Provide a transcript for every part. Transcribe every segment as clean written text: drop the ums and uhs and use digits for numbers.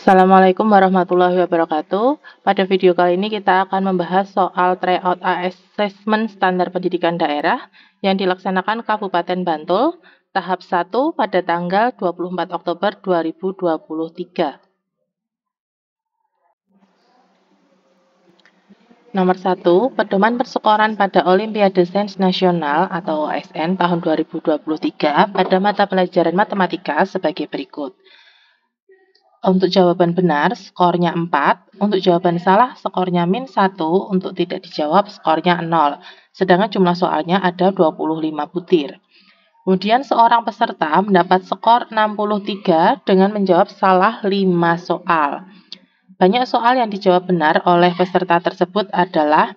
Assalamualaikum warahmatullahi wabarakatuh. Pada video kali ini kita akan membahas soal tryout assessment standar pendidikan daerah yang dilaksanakan Kabupaten Bantul tahap 1 pada tanggal 24 Oktober 2023. Nomor 1, pedoman persekoran pada Olimpiade Sains Nasional atau OSN tahun 2023 pada mata pelajaran matematika sebagai berikut. Untuk jawaban benar, skornya 4. Untuk jawaban salah, skornya -1. Untuk tidak dijawab, skornya 0. Sedangkan jumlah soalnya ada 25 butir. Kemudian seorang peserta mendapat skor 63 dengan menjawab salah 5 soal. Banyak soal yang dijawab benar oleh peserta tersebut adalah,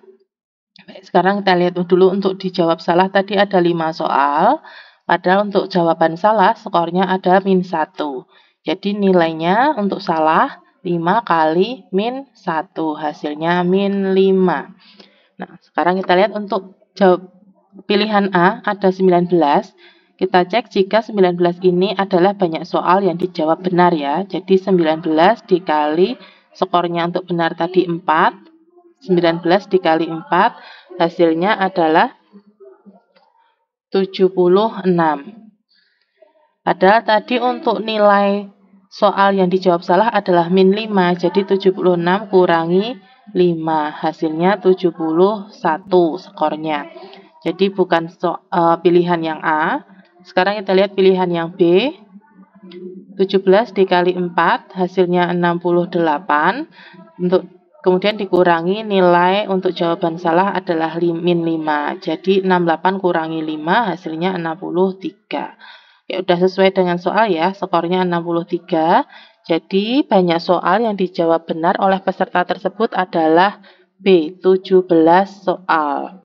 sekarang kita lihat dulu untuk dijawab salah tadi ada 5 soal, padahal untuk jawaban salah skornya ada -1. Jadi nilainya untuk salah 5 kali -1, hasilnya -5. Nah, sekarang kita lihat untuk jawab pilihan A ada 19. Kita cek jika 19 ini adalah banyak soal yang dijawab benar ya. Jadi 19 dikali skornya untuk benar tadi 4. 19 dikali 4 hasilnya adalah 76. Padahal tadi untuk nilai soal yang dijawab salah adalah -5, jadi 76 kurangi 5, hasilnya 71 skornya. Jadi bukan pilihan yang A. Sekarang kita lihat pilihan yang B. 17 dikali 4, hasilnya 68. Kemudian dikurangi nilai untuk jawaban salah adalah -5. Jadi 68 kurangi 5, hasilnya 63. Ya, udah sesuai dengan soal ya, skornya 63. Jadi banyak soal yang dijawab benar oleh peserta tersebut adalah B, 17 soal.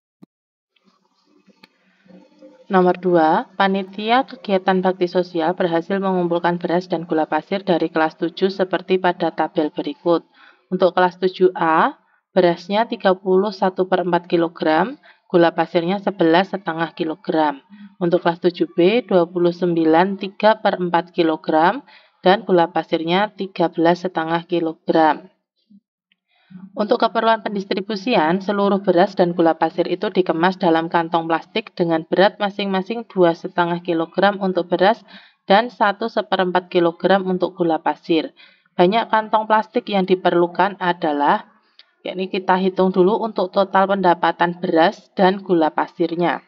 Nomor 2, panitia kegiatan bakti sosial berhasil mengumpulkan beras dan gula pasir dari kelas 7 seperti pada tabel berikut. Untuk kelas 7A, berasnya 31/4 kg, gula pasirnya 11,5 kg. Untuk kelas 7B, 29 3/4 kg, dan gula pasirnya 13,5 kg. Untuk keperluan pendistribusian, seluruh beras dan gula pasir itu dikemas dalam kantong plastik dengan berat masing-masing 2,5 kg untuk beras dan 1/4 kg untuk gula pasir. Banyak kantong plastik yang diperlukan adalah, yakni kita hitung dulu untuk total pendapatan beras dan gula pasirnya.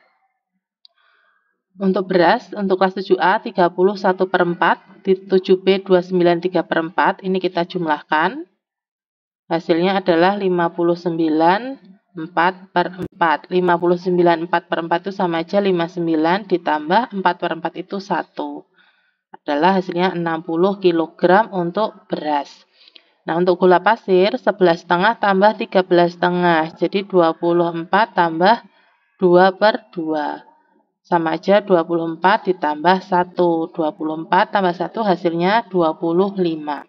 Untuk beras, untuk kelas 7A 31/4, di 7B 29/3, ini kita jumlahkan. Hasilnya adalah 59/4. 59/4 itu sama aja 59 ditambah 4/4 itu 1. Adalah hasilnya 60 kg untuk beras. Nah, untuk gula pasir 11,5 tambah 13,5. Jadi 24 tambah 2/2. Sama aja 24 ditambah 1. 24 tambah 1 hasilnya 25.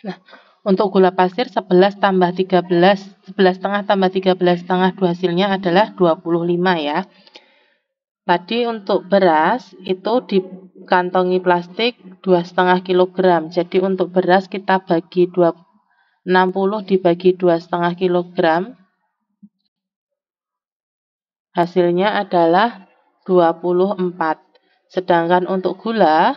Nah, untuk gula pasir 11 tambah 13, 11,5 tambah 13,5 hasilnya adalah 25 ya. Tadi untuk beras itu dikantongi plastik 2,5 kg. Jadi untuk beras kita bagi 60 dibagi 2,5 kg. Hasilnya adalah 24. Sedangkan untuk gula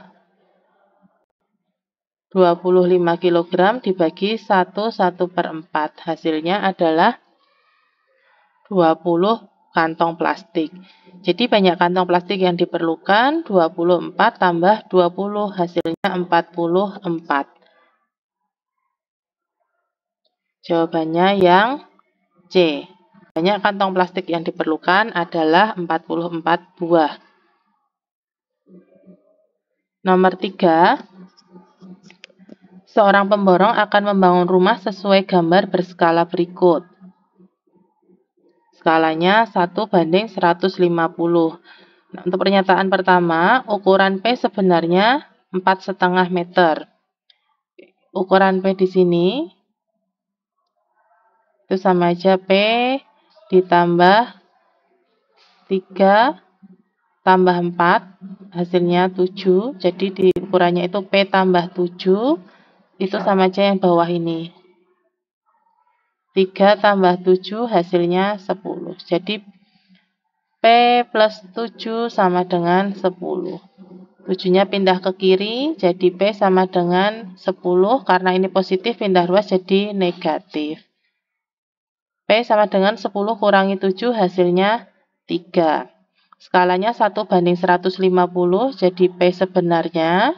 25 kg dibagi 1/4. Hasilnya adalah 20 kantong plastik. Jadi banyak kantong plastik yang diperlukan, 24 tambah 20 hasilnya 44. Jawabannya yang C. Banyak kantong plastik yang diperlukan adalah 44 buah. Nomor 3. Seorang pemborong akan membangun rumah sesuai gambar berskala berikut. Skalanya 1:150. Nah, untuk pernyataan pertama, ukuran P sebenarnya 4,5 meter. Ukuran P di sini itu sama aja P ditambah 3 tambah 4, hasilnya 7. Jadi di ukurannya itu P tambah 7 itu sama aja yang bawah ini. 3 tambah 7 hasilnya 10. Jadi P plus 7 sama dengan 10. 7-nya pindah ke kiri, jadi P sama dengan 10. Karena ini positif, pindah ruas jadi negatif. P sama dengan 10 kurangi 7, hasilnya 3. Skalanya 1:150, jadi P sebenarnya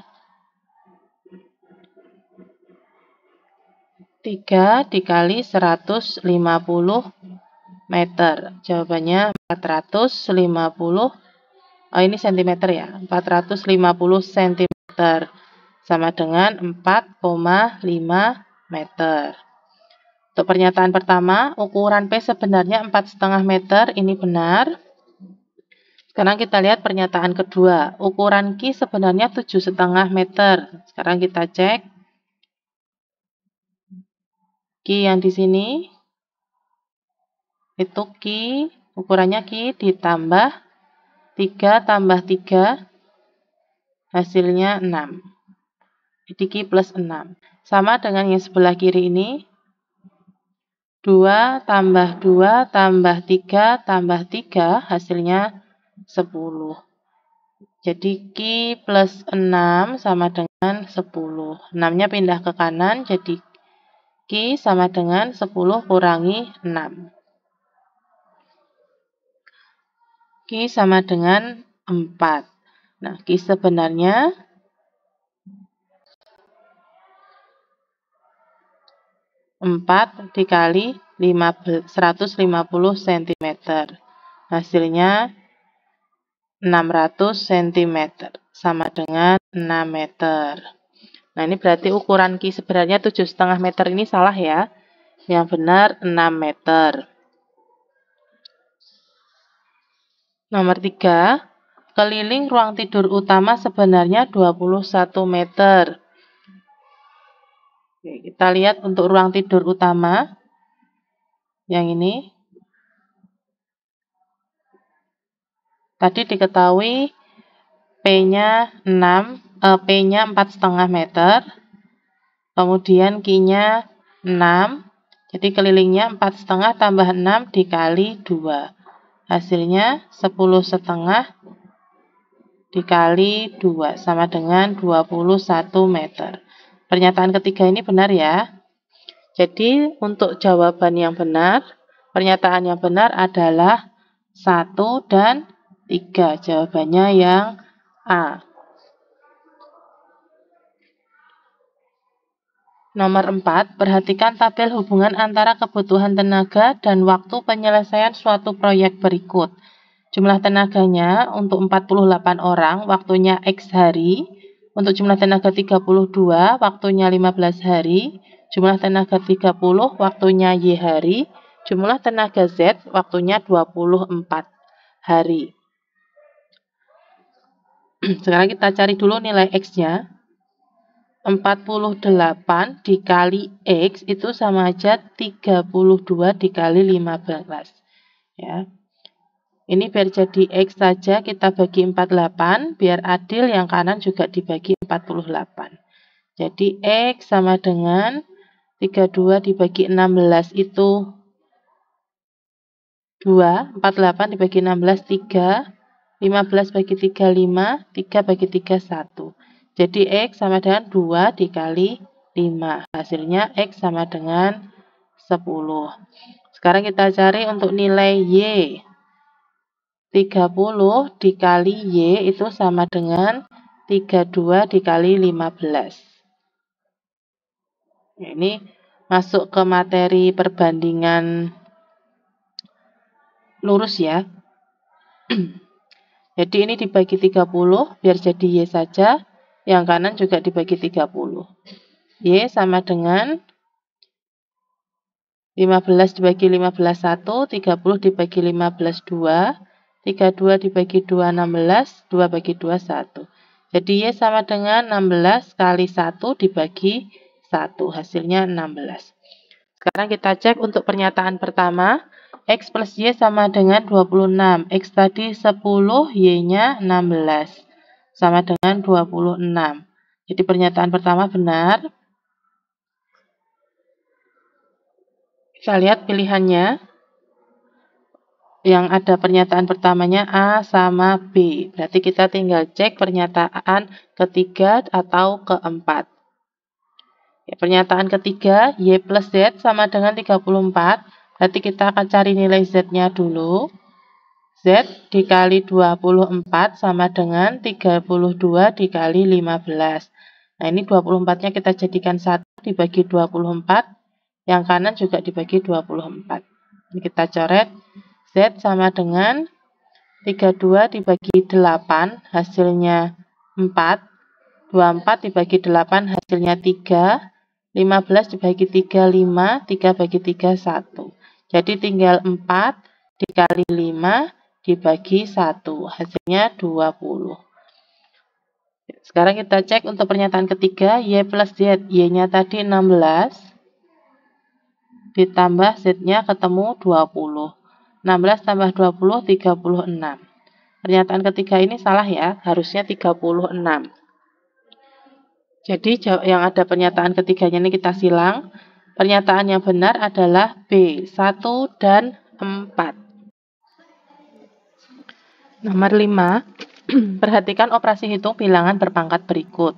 3 dikali 150 meter. Jawabannya 450. Oh, ini cm ya. 450 cm sama dengan 4,5 meter. Untuk pernyataan pertama, ukuran P sebenarnya 4,5 meter. Ini benar. Sekarang kita lihat pernyataan kedua. Ukuran Q sebenarnya 7,5 meter. Sekarang kita cek. Q yang di sini itu Q, ukurannya Q ditambah 3 tambah 3 hasilnya 6. Jadi Q plus 6. Sama dengan yang sebelah kiri ini. 2 tambah 2 tambah 3 tambah 3 hasilnya 10. Jadi Q plus 6 sama dengan 10. 6-nya pindah ke kanan, jadi Q sama dengan 10 kurangi 6. Q sama dengan 4. Nah, Q sebenarnya 4 dikali 150 cm. Hasilnya 600 cm. Sama dengan 6 meter. Nah, ini berarti ukuran Q sebenarnya 7,5 meter ini salah ya. Yang benar 6 meter. Nomor 3. Keliling ruang tidur utama sebenarnya 21 meter. Oke, kita lihat untuk ruang tidur utama. Yang ini. Tadi diketahui P-nya 4,5 meter. Kemudian Q-nya 6. Jadi kelilingnya 4,5 tambah 6 dikali 2. Hasilnya 10,5 dikali 2 sama dengan 21 meter. Pernyataan ketiga ini benar ya. Jadi untuk jawaban yang benar, pernyataan yang benar adalah 1 dan 3. Jawabannya yang A. Nomor 4, perhatikan tabel hubungan antara kebutuhan tenaga dan waktu penyelesaian suatu proyek berikut. Jumlah tenaganya untuk 48 orang, waktunya X hari. Untuk jumlah tenaga 32, waktunya 15 hari. Jumlah tenaga 30, waktunya Y hari. Jumlah tenaga Z, waktunya 24 hari. Sekarang kita cari dulu nilai X-nya. 48 dikali X itu sama aja 32 dikali 15. Ya. Ini biar jadi X saja kita bagi 48, biar adil yang kanan juga dibagi 48. Jadi X sama dengan 32 dibagi 16 itu 2, 48 dibagi 16, 3, 15 bagi 3, 5, 3 bagi 3, 1. Jadi X sama dengan 2 dikali 5. Hasilnya X sama dengan 10. Sekarang kita cari untuk nilai Y. 30 dikali Y itu sama dengan 32 dikali 15. Ini masuk ke materi perbandingan lurus ya. Jadi ini dibagi 30 biar jadi Y saja. Yang kanan juga dibagi 30. Y sama dengan 15 dibagi 15 1, 30 dibagi 15 2, 32 dibagi 2 16, 2 bagi 2 1. Jadi Y sama dengan 16 kali 1 dibagi 1. Hasilnya 16. Sekarang kita cek untuk pernyataan pertama. X plus Y sama dengan 26. X tadi 10, Y-nya 16. Sama dengan 26. Jadi pernyataan pertama benar. Kita lihat pilihannya. Yang ada pernyataan pertamanya A sama B. Berarti kita tinggal cek pernyataan ketiga atau keempat. Ya, pernyataan ketiga, Y plus Z sama dengan 34. Berarti kita akan cari nilai Z-nya dulu. Z dikali 24 sama dengan 32 dikali 15. Nah, ini 24-nya kita jadikan 1 dibagi 24. Yang kanan juga dibagi 24. Ini kita coret. Z sama dengan 32 dibagi 8, hasilnya 4. 24 dibagi 8, hasilnya 3. 15 dibagi 3, 5. 3 bagi 3, 1. Jadi tinggal 4 dikali 5 dibagi 1. Hasilnya 20. Sekarang kita cek untuk pernyataan ketiga, Y plus Z. Y-nya tadi 16. Ditambah Z-nya ketemu 20. 16 tambah 20, 36. Pernyataan ketiga ini salah ya, harusnya 36. Jadi yang ada pernyataan ketiganya ini kita silang. Pernyataan yang benar adalah B, 1 dan 4. Nomor 5, perhatikan operasi hitung bilangan berpangkat berikut.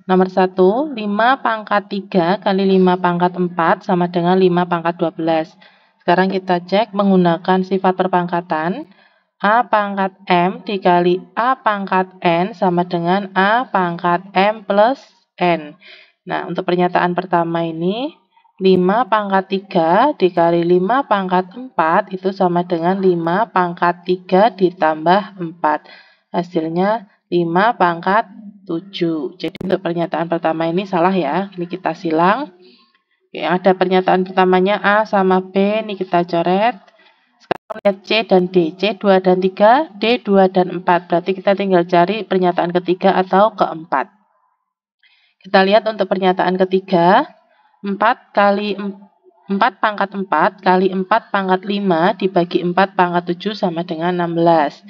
Nomor 1, 5 pangkat 3 kali 5 pangkat 4 sama dengan 5 pangkat 12. Sekarang kita cek menggunakan sifat perpangkatan. A pangkat M dikali A pangkat N sama dengan A pangkat M plus N. Nah, untuk pernyataan pertama ini, 5 pangkat 3 dikali 5 pangkat 4 itu sama dengan 5 pangkat 3 ditambah 4. Hasilnya 5 pangkat 7. Jadi untuk pernyataan pertama ini salah ya. Ini kita silang. Yang ada pernyataan pertamanya A sama B. Ini kita coret. Sekarang lihat C dan D. C 2 dan 3, D 2 dan 4. Berarti kita tinggal cari pernyataan ketiga atau keempat. Kita lihat untuk pernyataan ketiga. 4 pangkat 4 kali 4 pangkat 5 dibagi 4 pangkat 7 sama dengan 16.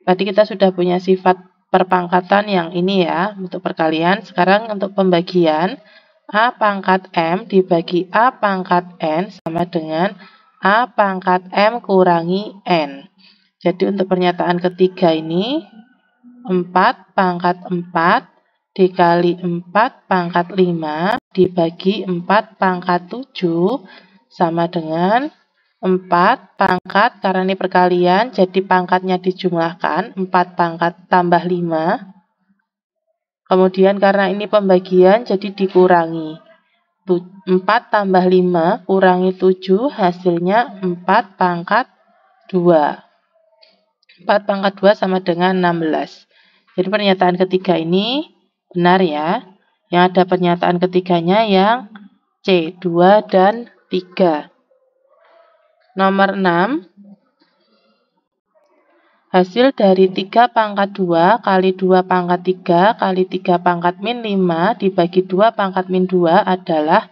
Berarti kita sudah punya sifat perpangkatan yang ini ya, untuk perkalian. Sekarang untuk pembagian, A pangkat M dibagi A pangkat N sama dengan A pangkat M kurangi N. Jadi untuk pernyataan ketiga ini, 4 pangkat 4 dikali 4 pangkat 5 dibagi 4 pangkat 7 sama dengan 4 pangkat, karena ini perkalian, jadi pangkatnya dijumlahkan, 4 pangkat tambah 5. Kemudian karena ini pembagian, jadi dikurangi. 4 tambah 5 kurangi 7, hasilnya 4 pangkat 2. 4 pangkat 2 sama dengan 16. Jadi pernyataan ketiga ini benar ya. Yang ada pernyataan ketiganya yang C, 2 dan 3. Nomor 6, hasil dari 3 pangkat 2 kali 2 pangkat 3 kali 3 pangkat min 5 dibagi 2 pangkat min 2 adalah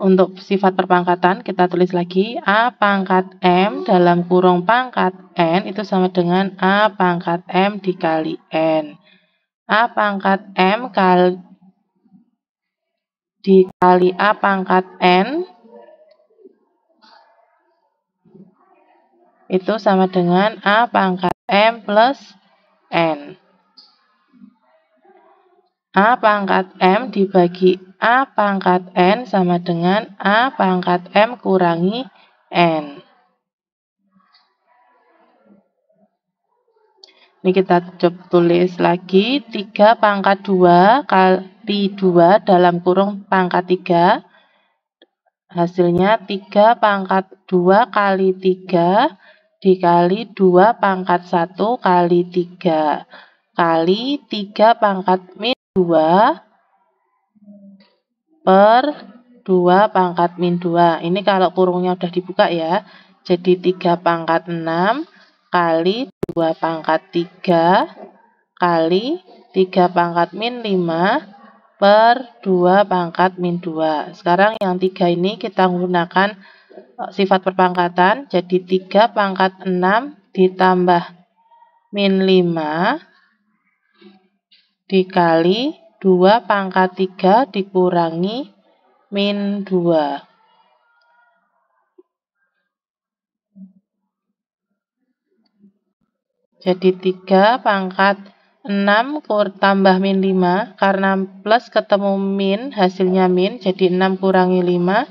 untuk sifat perpangkatan kita tulis lagi A pangkat M dalam kurung pangkat N itu sama dengan A pangkat M dikali N. A pangkat M dikali A pangkat N itu sama dengan A pangkat M plus N. A pangkat M dibagi A pangkat N sama dengan A pangkat M kurangi N. Ini kita coba tulis lagi, 3 pangkat 2 kali 2 dalam kurung pangkat 3. Hasilnya 3 pangkat 2 kali 3 dikali 2 pangkat 1 kali 3. Kali 3 pangkat min 2 per 2 pangkat min 2. Ini kalau kurungnya udah dibuka ya. Jadi 3 pangkat 6 kali 2 pangkat 3 kali 3 pangkat min 5 per 2 pangkat min 2. Sekarang yang 3 ini kita menggunakan sifat perpangkatan. Jadi 3 pangkat 6 ditambah min 5 dikali 2 pangkat 3 dikurangi min 2. Jadi 3 pangkat 6 tambah min 5, karena plus ketemu min, hasilnya min, jadi 6 kurangi 5,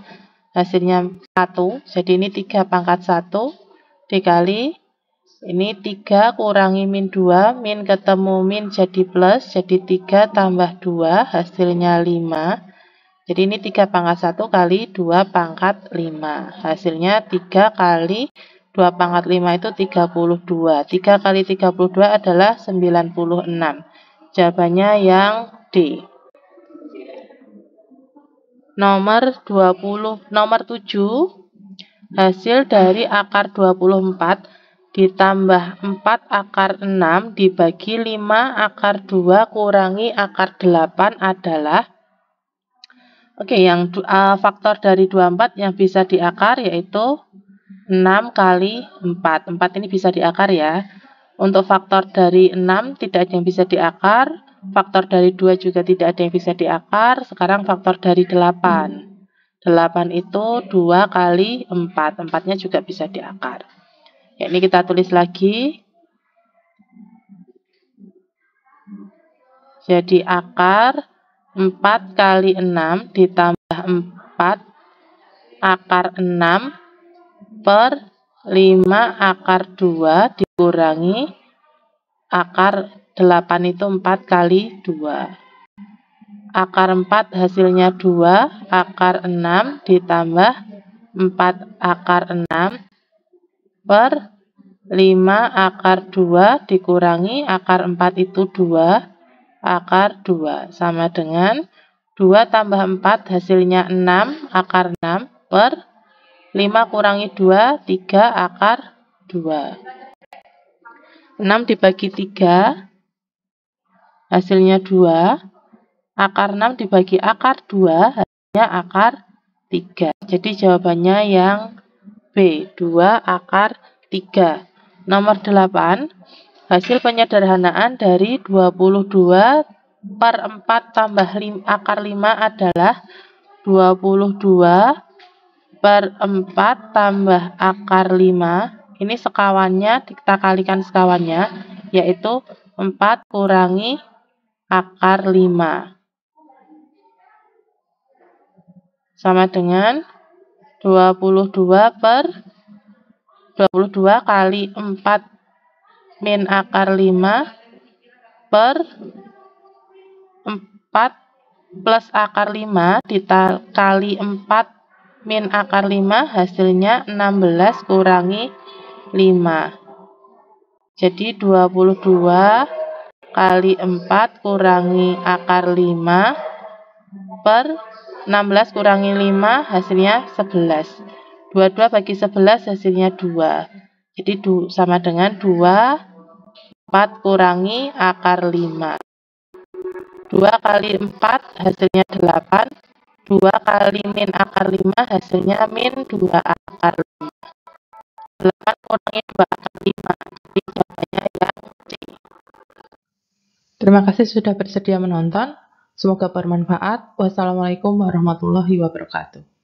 hasilnya 1. Jadi ini 3 pangkat 1 dikali, ini 3 kurangi min 2, min ketemu min jadi plus, jadi 3 tambah 2, hasilnya 5. Jadi ini 3 pangkat 1 kali 2 pangkat 5, hasilnya 3 kali 2 pangkat 5 itu 32. 3 kali 32 adalah 96. Jawabannya yang D. Nomor 7. Hasil dari akar 24 ditambah 4 akar 6 dibagi 5 akar 2 kurangi akar 8 adalah, faktor dari 24 yang bisa diakar yaitu 6 kali 4. 4 ini bisa diakar ya. Untuk faktor dari 6 tidak ada yang bisa diakar. Faktor dari 2 juga tidak ada yang bisa diakar. Sekarang faktor dari 8. 8 itu 2 kali 4. 4-nya juga bisa diakar. Ya, ini kita tulis lagi. Jadi akar 4 kali 6 ditambah 4 akar 6 per 5 akar 2 dikurangi akar 8 itu 4 kali 2. Akar 4 hasilnya 2, akar 6 ditambah 4 akar 6 per 5 akar 2 dikurangi akar 4 itu 2, akar 2. Sama dengan 2 tambah 4 hasilnya 6, akar 6 per 5 kurangi 2, 3 akar 2. 6 dibagi 3, hasilnya 2. Akar 6 dibagi akar 2, hasilnya akar 3. Jadi jawabannya yang B, 2 akar 3. Nomor 8, hasil penyederhanaan dari 22 per 4 tambah akar 5 adalah 22 per 4 tambah akar 5. Ini sekawannya, kita kalikan sekawannya, yaitu 4 kurangi akar 5. Sama dengan 22 kali 4 min akar 5 per 4 plus akar 5 dikali 4 min akar 5, hasilnya 16 kurangi 5. Jadi 22 kali 4 kurangi akar 5 per 16 kurangi 5, hasilnya 11. 22 bagi 11 hasilnya 2. Jadi sama dengan 4 kurangi akar 5. 2 kali 4 hasilnya 8. 2 kali min akar 5 hasilnya min 2 akar 5. 8 kurangi 2 akar 5. Jadi jawabannya yang C. Terima kasih sudah bersedia menonton. Semoga bermanfaat. Wassalamualaikum warahmatullahi wabarakatuh.